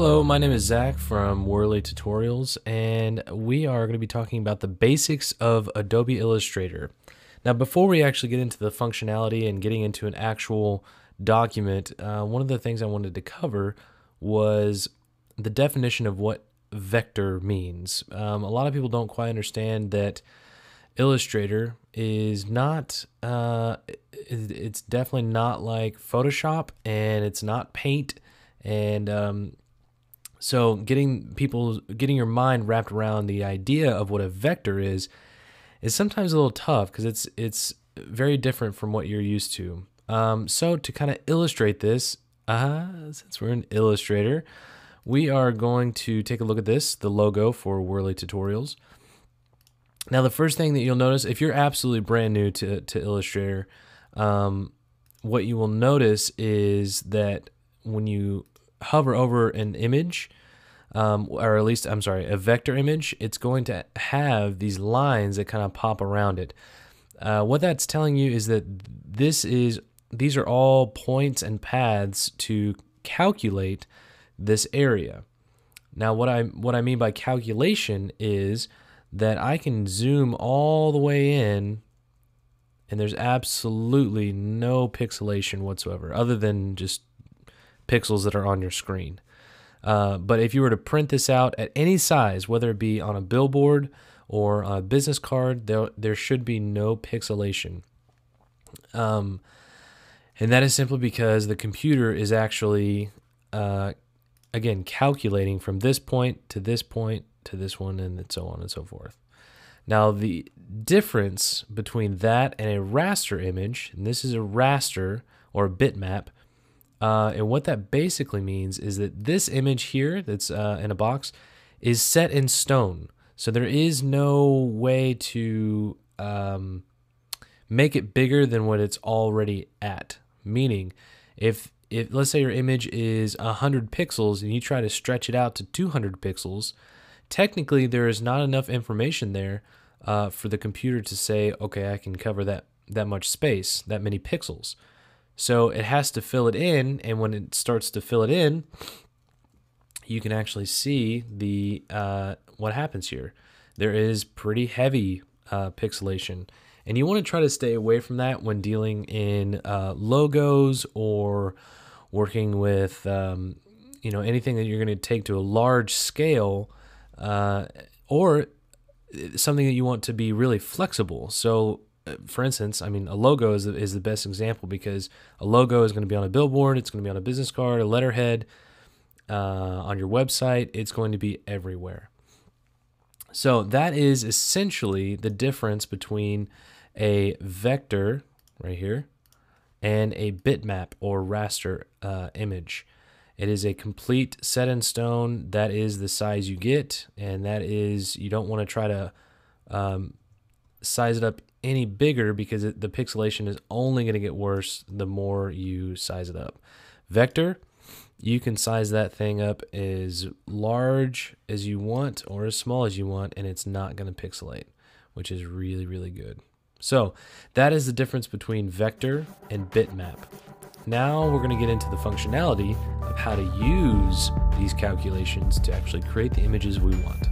Hello, my name is Zach from Worley Tutorials, and we are going to be talking about the basics of Adobe Illustrator. Now, before we actually get into the functionality and getting into an actual document, one of the things I wanted to cover was the definition of what vector means. A lot of people don't quite understand that Illustrator is not, it's definitely not like Photoshop, and it's not Paint, and so getting your mind wrapped around the idea of what a vector is sometimes a little tough because it's very different from what you're used to. So to kind of illustrate this, since we're in Illustrator, we are going to take a look at this, the logo for Worley Tutorials. Now, the first thing that you'll notice, if you're absolutely brand new to Illustrator, what you will notice is that when you hover over an image, or at least, I'm sorry, a vector image, it's going to have these lines that kind of pop around it. What that's telling you is that these are all points and paths to calculate this area. Now, what I mean by calculation is that I can zoom all the way in, and there's absolutely no pixelation whatsoever, other than just pixels that are on your screen. But if you were to print this out at any size, whether it be on a billboard or on a business card, there should be no pixelation. And that is simply because the computer is actually, again, calculating from this point to this point to this one, and so on and so forth. Now, the difference between that and a raster image, and this is a raster or a bitmap, and what that basically means is that this image here that's in a box is set in stone. So there is no way to make it bigger than what it's already at. Meaning, if let's say your image is 100 pixels and you try to stretch it out to 200 pixels, technically there is not enough information there for the computer to say, okay, I can cover that much space, that many pixels. So it has to fill it in, and when it starts to fill it in, you can actually see the what happens here. There is pretty heavy pixelation, and you want to try to stay away from that when dealing in logos or working with anything that you're going to take to a large scale, or something that you want to be really flexible. So for instance, I mean, a logo is the best example, because a logo is going to be on a billboard, it's going to be on a business card, a letterhead, on your website. It's going to be everywhere. So that is essentially the difference between a vector right here and a bitmap or raster image. It is a complete set in stone. That is the size you get, and that is, you don't want to try to size it up any bigger, because the pixelation is only going to get worse the more you size it up. Vector, you can size that thing up as large as you want or as small as you want, and it's not going to pixelate, which is really, really good. So that is the difference between vector and bitmap. Now we're going to get into the functionality of how to use these calculations to actually create the images we want.